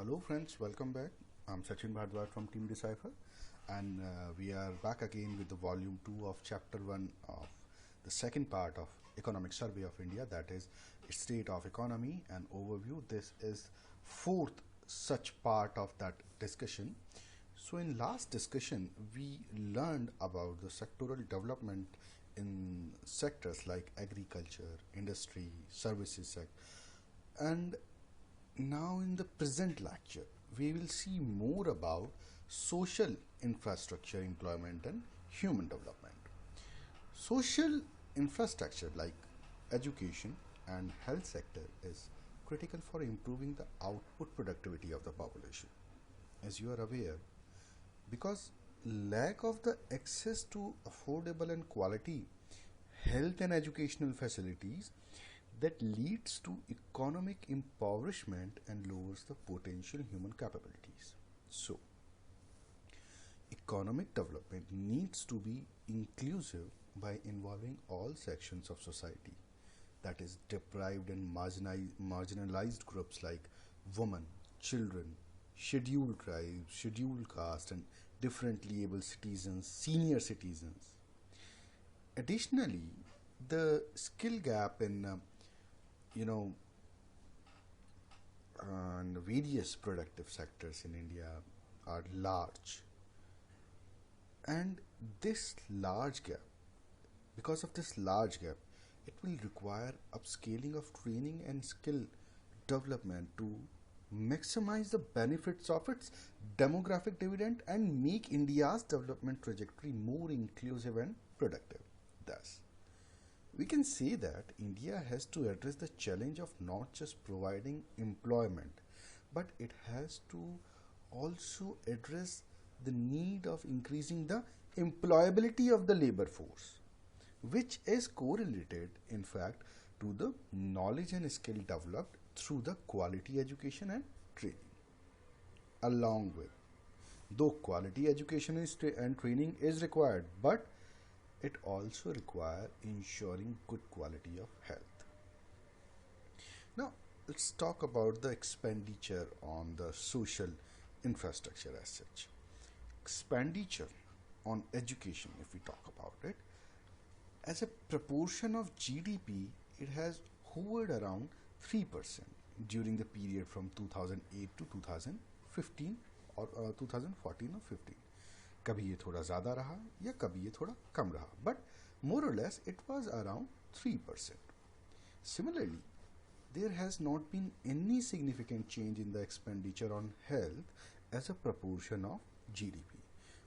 Hello friends, welcome back. I'm Sachin from Team Decipher, and we are back again with the volume 2 of chapter 1 of the second part of Economic Survey of India, that is State of Economy and Overview. This is fourth such part of that discussion. So in last discussion, we learned about the sectoral development in sectors like agriculture, industry, services sector, and now, in the present lecture, we will see more about social infrastructure, employment, and human development. Social infrastructure like education and health sector is critical for improving the output productivity of the population. As you are aware, because lack of the access to affordable and quality health and educational facilities that leads to economic impoverishment and lowers the potential human capabilities. So, economic development needs to be inclusive by involving all sections of society, that is, deprived and marginalized groups like women, children, scheduled tribes, scheduled caste, and differently able citizens, senior citizens. Additionally, the skill gap in you know, and various productive sectors in India are large. And this large gap, because of this large gap, it will require upscaling of training and skill development to maximize the benefits of its demographic dividend and make India's development trajectory more inclusive and productive. Thus, we can say that India has to address the challenge of not just providing employment, but it has to also address the need of increasing the employability of the labor force, which is correlated, in fact, to the knowledge and skill developed through the quality education and training. Along with, though quality education and training is required, but it also requires ensuring good quality of health. Now, let's talk about the expenditure on the social infrastructure as such. Expenditure on education, if we talk about it, as a proportion of GDP, it has hovered around 3% during the period from 2008 to 2015 or 2014 or 15. कभी ये थोड़ा ज़्यादा रहा या कभी ये थोड़ा कम रहा, but more or less it was around 3%. Similarly, there has not been any significant change in the expenditure on health as a proportion of GDP,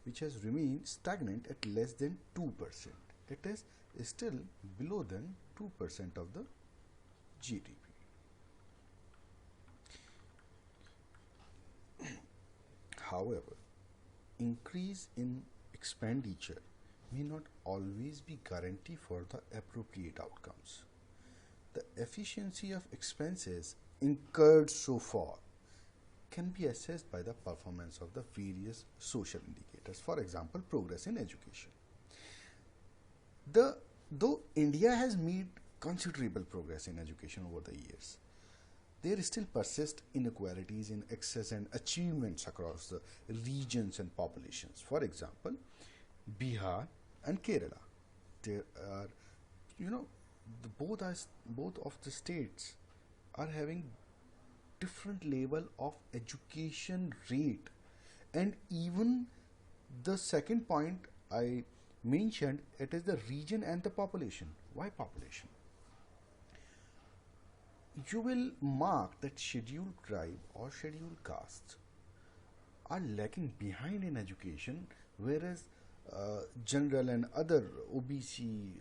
which has remained stagnant at less than 2%. It is still below than 2% of the GDP. However, increase in expenditure may not always be guarantee for the appropriate outcomes. The efficiency of expenses incurred so far can be assessed by the performance of the various social indicators, for example, progress in education. Though India has made considerable progress in education over the years, there still persist inequalities in access and achievements across the regions and populations. For example, Bihar and Kerala. There are, both of the states are having different level of education rate, and even the second point I mentioned, it is the region and the population. Why population? You will mark that scheduled tribe or scheduled caste are lagging behind in education, whereas general and other OBC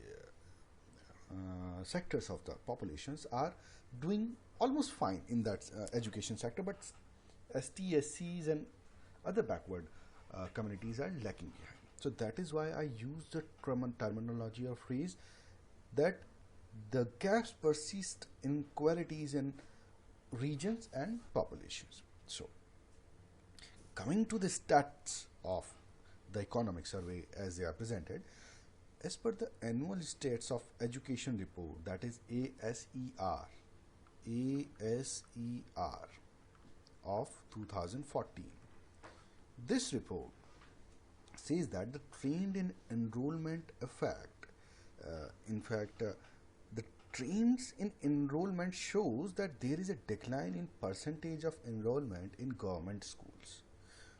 sectors of the populations are doing almost fine in that education sector, but ST, SCs and other backward communities are lacking behind. So that is why I use the terminology or phrase that the gaps persist in qualities in regions and populations. So, coming to the stats of the economic survey as they are presented, as per the annual states of education report, that is ASER, of 2014. This report says that the trend in enrollment the trends in enrollment shows that there is a decline in percentage of enrollment in government schools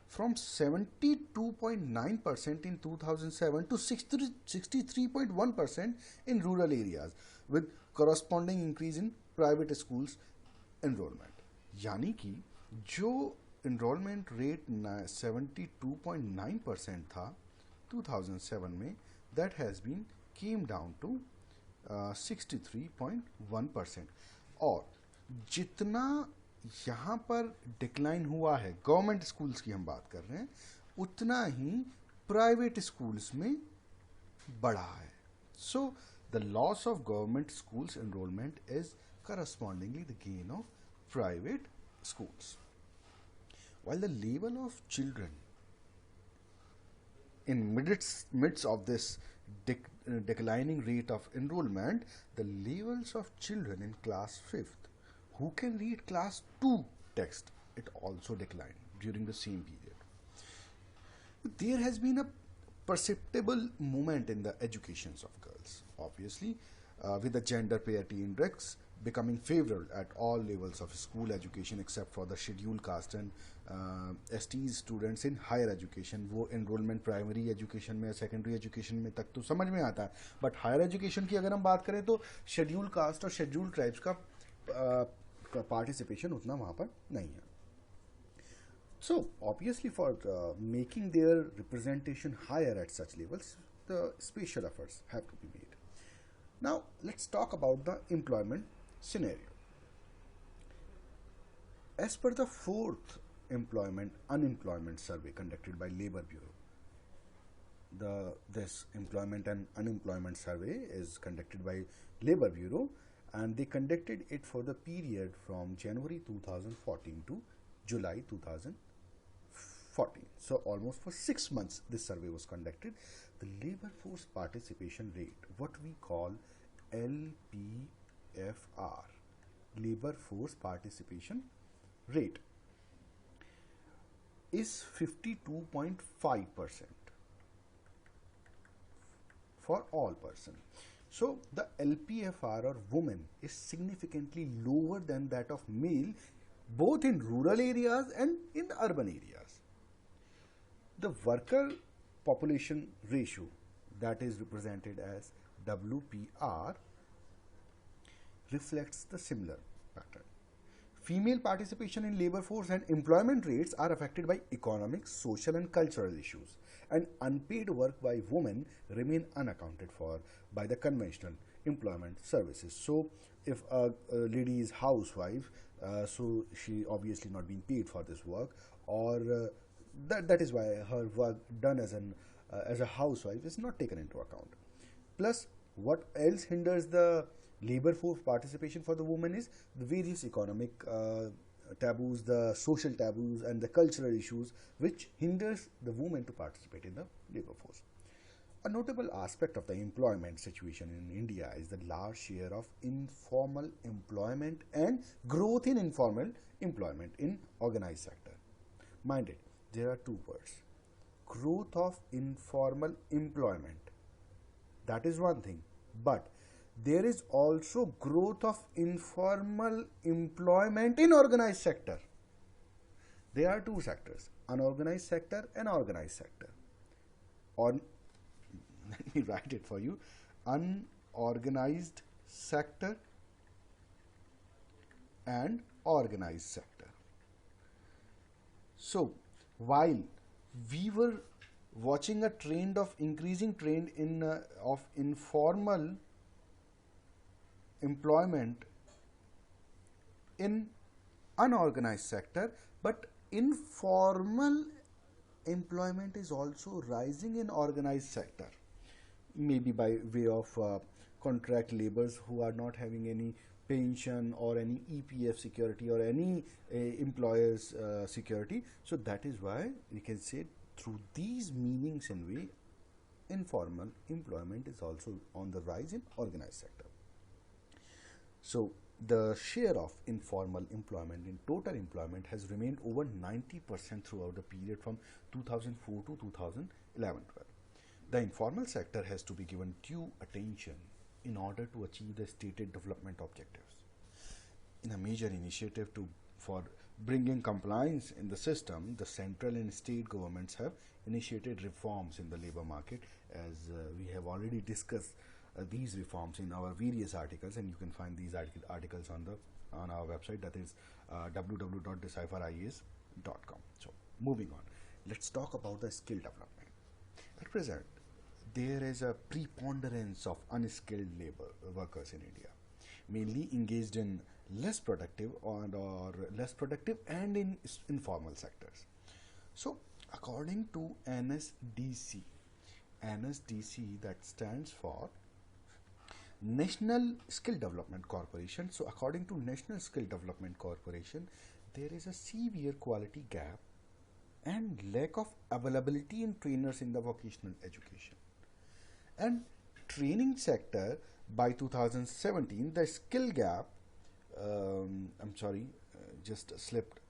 from 72.9% in 2007 to 63.1% in rural areas, with corresponding increase in private schools enrollment. यानी कि जो enrollment rate 72.9% था 2007 में, that has been came down to 63.1%. और जितना यहाँ पर decline हुआ है गवर्नमेंट स्कूल्स की हम बात कर रहे हैं, उतना ही प्राइवेट स्कूल्स में बढ़ा है. So the loss of government schools enrolment is correspondingly the gain of private schools. While the level of children in midst of this declining rate of enrollment, the levels of children in class 5th who can read class 2 text, it also declined during the same period. There has been a perceptible movement in the educations of girls, obviously, with the gender parity index becoming favorable at all levels of school education except for the scheduled caste and ST students in higher education. वो enrollment primary education में secondary education में तक तो समझ में आता है, but higher education की अगर हम बात करें तो scheduled caste और scheduled tribes का participation उतना वहाँ पर नहीं है. So obviously for making their representation higher at such levels, the special efforts have to be made. Now let's talk about the employment scenario. As per the 4th unemployment survey conducted by Labour Bureau, this employment and unemployment survey is conducted by Labour Bureau, and they conducted it for the period from January 2014 to July 2014. So almost for 6 months this survey was conducted. The labor force participation rate, what we call LPFR, labor force participation rate, is 52.5% for all persons. So the LPFR or women is significantly lower than that of male, both in rural areas and in the urban areas. The worker population ratio, that is represented as WPR, reflects the similar pattern. Female participation in labor force and employment rates are affected by economic, social and cultural issues, and unpaid work by women remain unaccounted for by the conventional employment services. So if a lady is housewife, so she obviously not being paid for this work, or that is why her work done as a housewife is not taken into account. Plus, what else hinders the labor force participation for the woman is the various economic taboos, the social taboos and the cultural issues which hinders the woman to participate in the labor force. A notable aspect of the employment situation in India is the large share of informal employment and growth in informal employment in organized sector. Mind it, there are two words. Growth of informal employment, that is one thing, but there is also growth of informal employment in organized sector. There are two sectors, unorganized sector and organized sector. Or let me write it for you, unorganized sector and organized sector. So while we were watching a trend of increasing trend in of informal employment in unorganized sector, but informal employment is also rising in organized sector, maybe by way of contract laborers who are not having any pension or any EPF security or any employer's security. So that is why we can say through these meanings in way, informal employment is also on the rise in organized sector. So The share of informal employment in total employment has remained over 90% throughout the period from 2004 to 2011-12. The informal sector has to be given due attention in order to achieve the stated development objectives. In a major initiative for bringing compliance in the system, the central and state governments have initiated reforms in the labor market, as we have already discussed these reforms in our various articles, and you can find these articles on our website, that is www.decipheries.com. So, moving on, let's talk about the skill development. At present, there is a preponderance of unskilled labor workers in India, mainly engaged in less productive or less productive and in informal sectors. So, according to NSDC, that stands for National Skill Development Corporation. So, according to National Skill Development Corporation, there is a severe quality gap and lack of availability in trainers in the vocational education. And training sector, by 2017, the skill gap, I'm sorry, just slipped.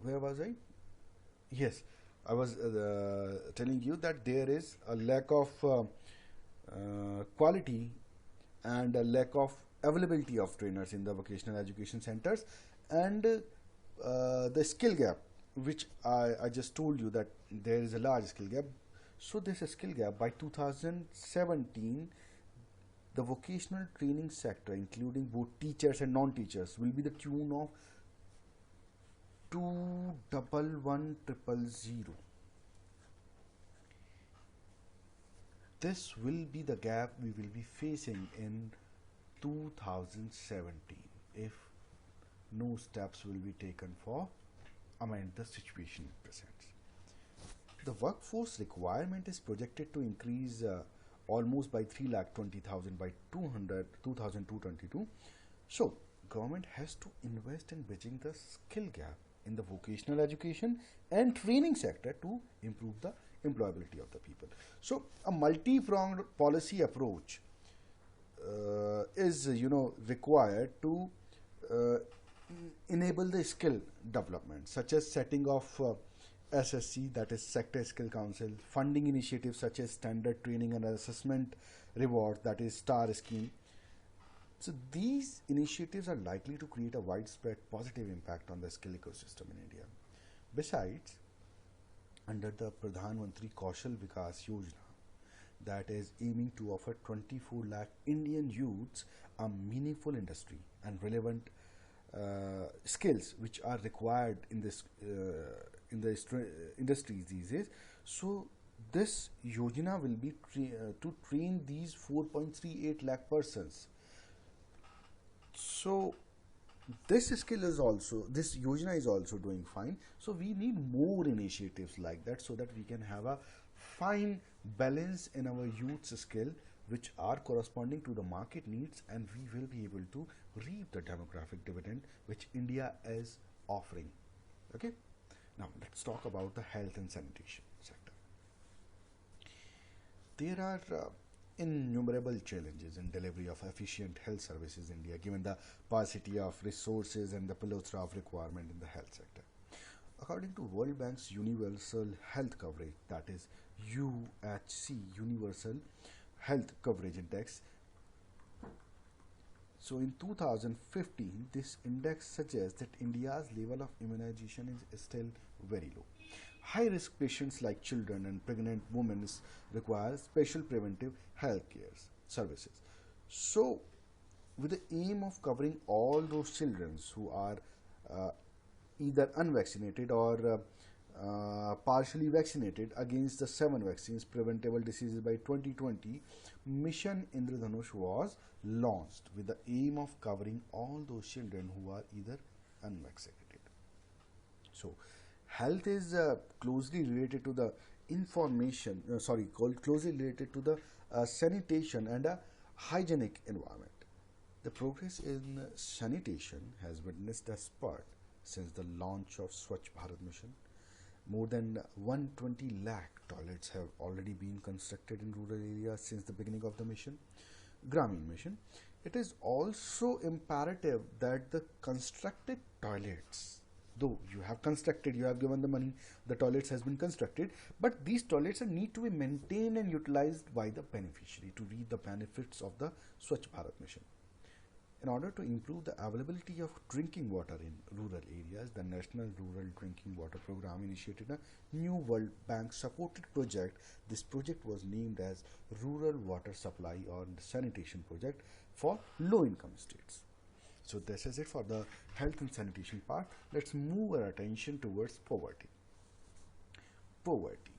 Where was I? Yes, I was telling you that there is a lack of quality and a lack of availability of trainers in the vocational education centers, and the skill gap, which I just told you that there is a large skill gap. So this skill gap, by 2017, the vocational training sector, including both teachers and non-teachers, will be the tune of 211,100. This will be the gap we will be facing in 2017 if no steps will be taken for amend the situation it presents. The workforce requirement is projected to increase almost by 3,20,000 by 2022. So, government has to invest in bridging the skill gap in the vocational education and training sector to improve the employability of the people. So, a multi-pronged policy approach is required to uh, enable the skill development, such as setting of SSC, that is Sector Skill Council, funding initiatives such as Standard Training and Assessment Reward, that is STAR scheme. So these initiatives are likely to create a widespread positive impact on the skill ecosystem in India. Besides, under the Pradhan Mantri Kaushal Vikas Yojana, that is aiming to offer 24 lakh Indian youths a meaningful industry and relevant skills which are required in this industries these days. So this yojana will be to train these 4.38 lakh persons. So this yojana is also doing fine. So we need more initiatives like that, so that we can have a fine balance in our youth's skill, which are corresponding to the market needs, and we will be able to reap the demographic dividend which India is offering. Okay, now let's talk about the health and sanitation sector. There are innumerable challenges in delivery of efficient health services in India, given the paucity of resources and the plethora of requirement in the health sector. According to World Bank's Universal Health Coverage, that is UHC, Universal Health Coverage Index. So in 2015, this index suggests that India's level of immunization is still very low. High risk patients like children and pregnant women require special preventive health care services. So, with the aim of covering all those children who are either unvaccinated or partially vaccinated against the 7 vaccines preventable diseases by 2020, Mission Indradhanush was launched with the aim of covering all those children who are either unvaccinated. So, health is closely related to the closely related to the sanitation and a hygienic environment. The progress in sanitation has witnessed a spurt since the launch of Swachh Bharat mission. More than 120 lakh toilets have already been constructed in rural areas since the beginning of the mission, Gramin mission. It is also imperative that the constructed toilets, though you have given the money, the toilets has been constructed, but these toilets need to be maintained and utilized by the beneficiary to reap the benefits of the Swachh Bharat mission. In order to improve the availability of drinking water in rural areas, the National Rural Drinking Water Program initiated a new World Bank supported project. This project was named as Rural Water Supply or Sanitation Project for low income states. So, this is it for the health and sanitation part. Let's move our attention towards poverty. Poverty.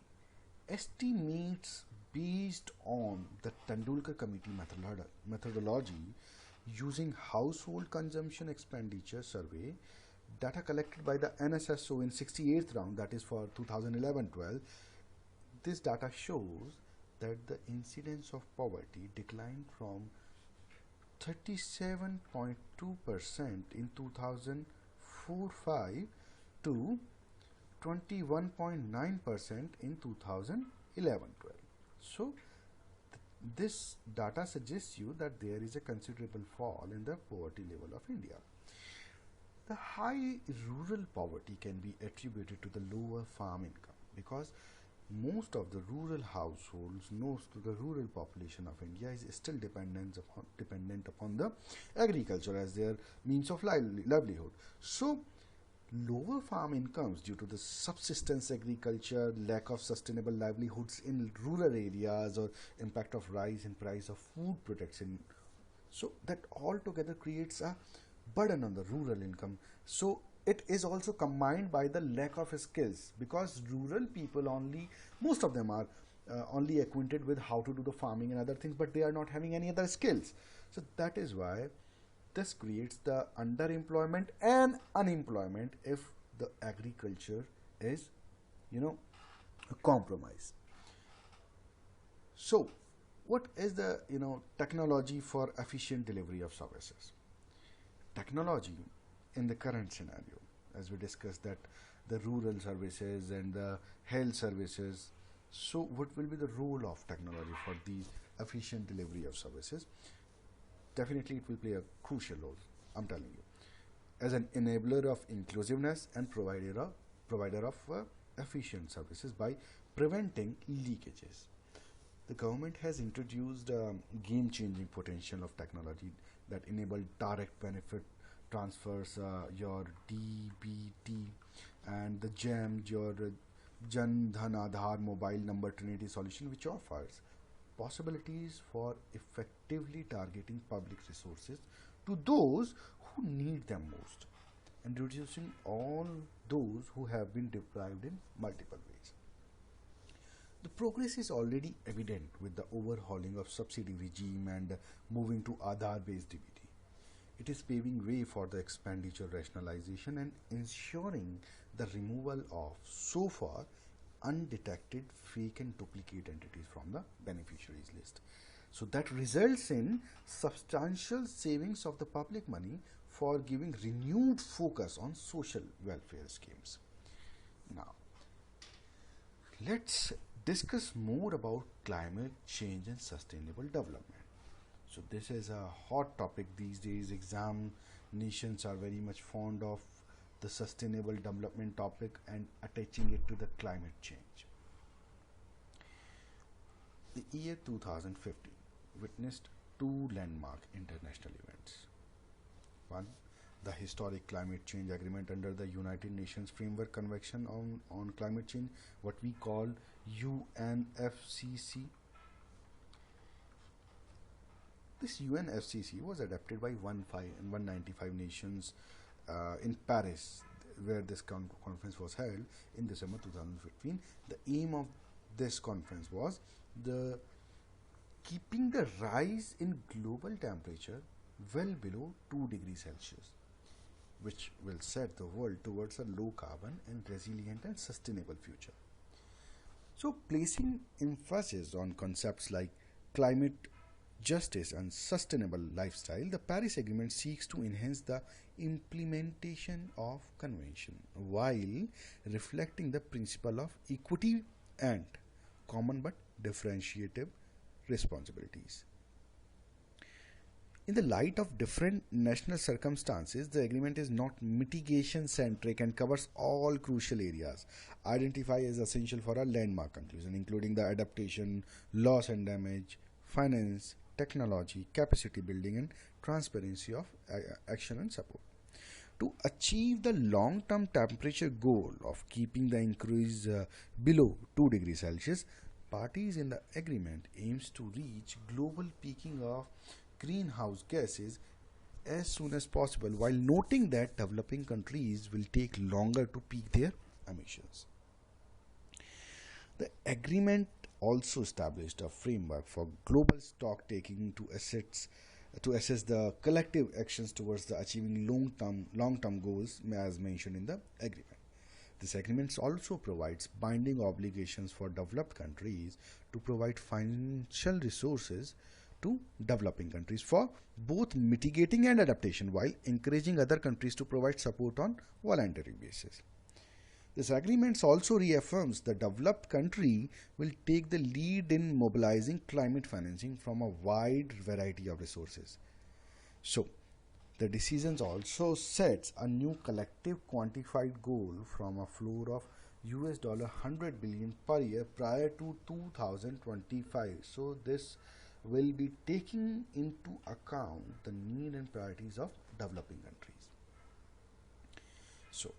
Estimates based on the Tendulkar Committee methodology using household consumption expenditure survey data collected by the NSSO in 68th round, that is for 2011-12. This data shows that the incidence of poverty declined from 37.2% in 2004-5 to 21.9% in 2011-12. So this data suggests you that there is a considerable fall in the poverty level of India. The high rural poverty can be attributed to the lower farm income because most of the rural households, most of the rural population of India is still dependent upon the agriculture as their means of livelihood. So lower farm incomes due to the subsistence agriculture, lack of sustainable livelihoods in rural areas, or impact of rise in price of food products so that altogether creates a burden on the rural income. So it is also combined by the lack of skills because rural people most of them are only acquainted with how to do the farming and other things, but they are not having any other skills. So that is why this creates the underemployment and unemployment if the agriculture is, a compromise. So, what is the technology for efficient delivery of services? Technology in the current scenario, as we discussed that the rural services and the health services. So, what will be the role of technology for the efficient delivery of services? Definitely it will play a crucial role, I'm telling you, as an enabler of inclusiveness and provider of efficient services by preventing leakages. The government has introduced game-changing potential of technology that enable direct benefit transfers, your DBT, and the GEM, your Jan Dhan Aadhaar mobile number trinity solution, which offers possibilities for effectively targeting public resources to those who need them most and reducing all those who have been deprived in multiple ways. The progress is already evident with the overhauling of subsidy regime and moving to Aadhaar based DBT. It is paving way for the expenditure rationalization and ensuring the removal of so far undetected fake and duplicate entities from the beneficiaries list. So that results in substantial savings of the public money for giving renewed focus on social welfare schemes. Now, let's discuss more about climate change and sustainable development. So this is a hot topic these days. Examinations are very much fond of the sustainable development topic and attaching it to the climate change. The year 2015 witnessed two landmark international events. One, the historic climate change agreement under the United Nations Framework Convention on Climate Change, what we call UNFCCC. This UNFCCC was adopted by 195 nations in Paris, where this conference was held in December 2015. The aim of this conference was the keeping the rise in global temperature well below 2 degrees Celsius, which will set the world towards a low carbon and resilient and sustainable future. So, placing emphasis on concepts like climate justice and sustainable lifestyle, the Paris Agreement seeks to enhance the implementation of convention while reflecting the principle of equity and common but differentiative responsibilities. In the light of different national circumstances, the agreement is not mitigation centric and covers all crucial areas identified as essential for a landmark conclusion, including the adaptation, loss and damage, finance, technology, capacity building, and transparency of action and support. To achieve the long term temperature goal of keeping the increase below 2 degrees Celsius, parties in the agreement aims to reach global peaking of greenhouse gases as soon as possible, while noting that developing countries will take longer to peak their emissions. The agreement also established a framework for global stock taking to assess the collective actions towards the achieving long term goals as mentioned in the agreement. This agreement also provides binding obligations for developed countries to provide financial resources to developing countries for both mitigating and adaptation, while encouraging other countries to provide support on voluntary basis. This agreement also reaffirms the developed country will take the lead in mobilizing climate financing from a wide variety of resources. So, the decisions also sets a new collective quantified goal from a floor of $100 billion per year prior to 2025. So, this will be taking into account the need and priorities of developing countries. So,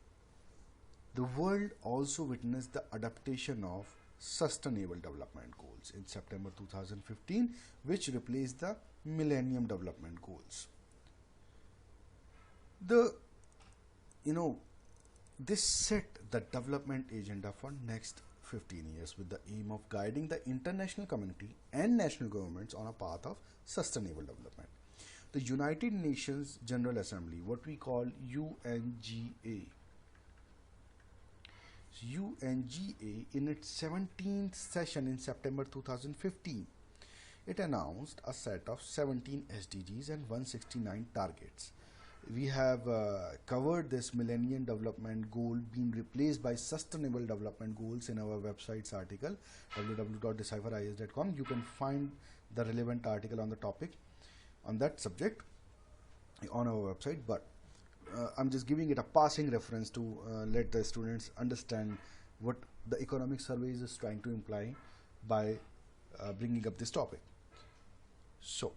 the world also witnessed the adaptation of Sustainable Development Goals in September 2015, which replaced the Millennium Development Goals. The you know this set the development agenda for next 15 years with the aim of guiding the international community and national governments on a path of sustainable development. The United Nations General Assembly, what we call UNGA, in its 17th session in September 2015, it announced a set of 17 SDGs and 169 targets. We have covered this Millennium Development Goal being replaced by Sustainable Development Goals in our website's article www.decipheris.com. You can find the relevant article on the topic on that subject on our website, but I'm just giving it a passing reference to let the students understand what the economic surveys is trying to imply by bringing up this topic. So,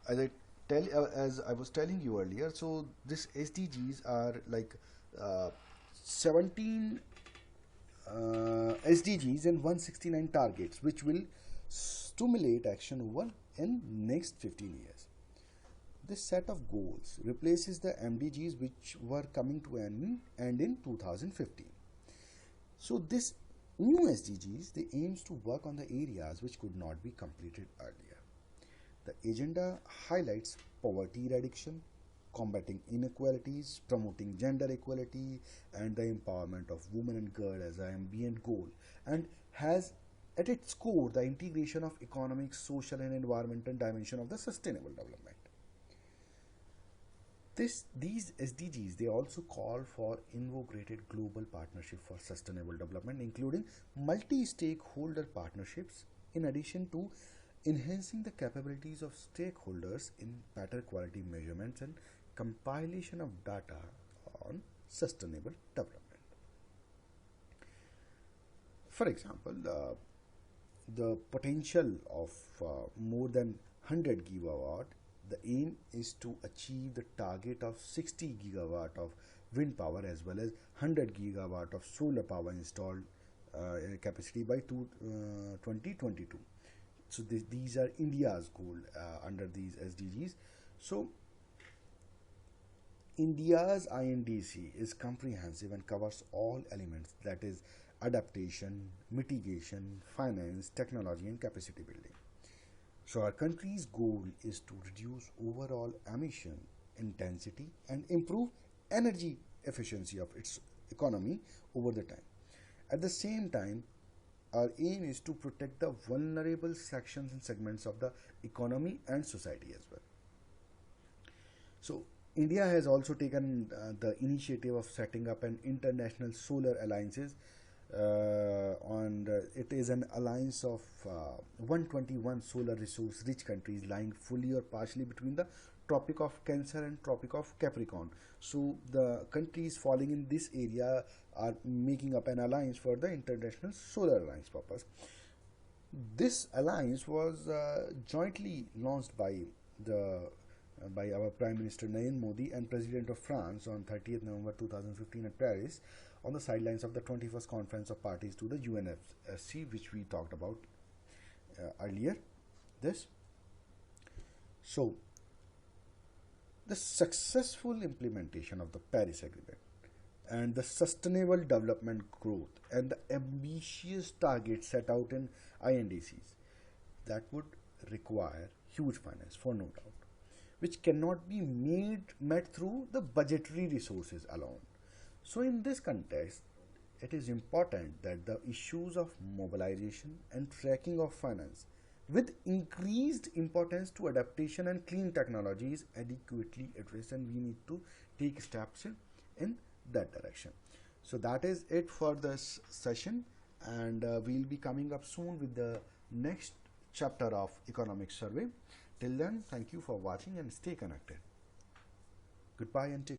as I was telling you earlier, so this SDGs are like 17 SDGs and 169 targets, which will stimulate action over in next 15 years. This set of goals replaces the MDGs which were coming to an end in 2015. So this new SDGs, they aims to work on the areas which could not be completed earlier. The agenda highlights poverty eradication, combating inequalities, promoting gender equality, and the empowerment of women and girls as an ambient goal, and has at its core the integration of economic, social, and environmental dimension of the sustainable development. These SDGs, they also call for integrated global partnership for sustainable development, including multi-stakeholder partnerships, in addition to enhancing the capabilities of stakeholders in better quality measurements and compilation of data on sustainable development. For example, the potential of more than 100 gigawatt, the aim is to achieve the target of 60 gigawatt of wind power as well as 100 gigawatt of solar power installed capacity by 2022. So these are India's goal under these SDGs. So India's INDC is comprehensive and covers all elements, that is adaptation, mitigation, finance, technology, and capacity building. So our country's goal is to reduce overall emission intensity and improve energy efficiency of its economy over the time. At the same time, our aim is to protect the vulnerable sections and segments of the economy and society as well. So India has also taken the initiative of setting up an international solar alliances It is an alliance of 121 solar resource rich countries lying fully or partially between the Tropic of Cancer and Tropic of Capricorn. So the countries falling in this area are making up an alliance for the International Solar Alliance purpose. This alliance was jointly launched the by our Prime Minister Narendra Modi and President of France on 30th November 2015 at Paris, on the sidelines of the 21st Conference of Parties to the UNFCCC, which we talked about earlier. This so the successful implementation of the Paris Agreement and the sustainable development growth and the ambitious targets set out in INDCs, that would require huge finance, for no doubt, which cannot be met through the budgetary resources alone. So in this context, it is important that the issues of mobilization and tracking of finance with increased importance to adaptation and clean technology is adequately addressed, and we need to take steps in that direction. So that is it for this session, and we'll be coming up soon with the next chapter of economic survey. Till then, thank you for watching and stay connected. Goodbye and take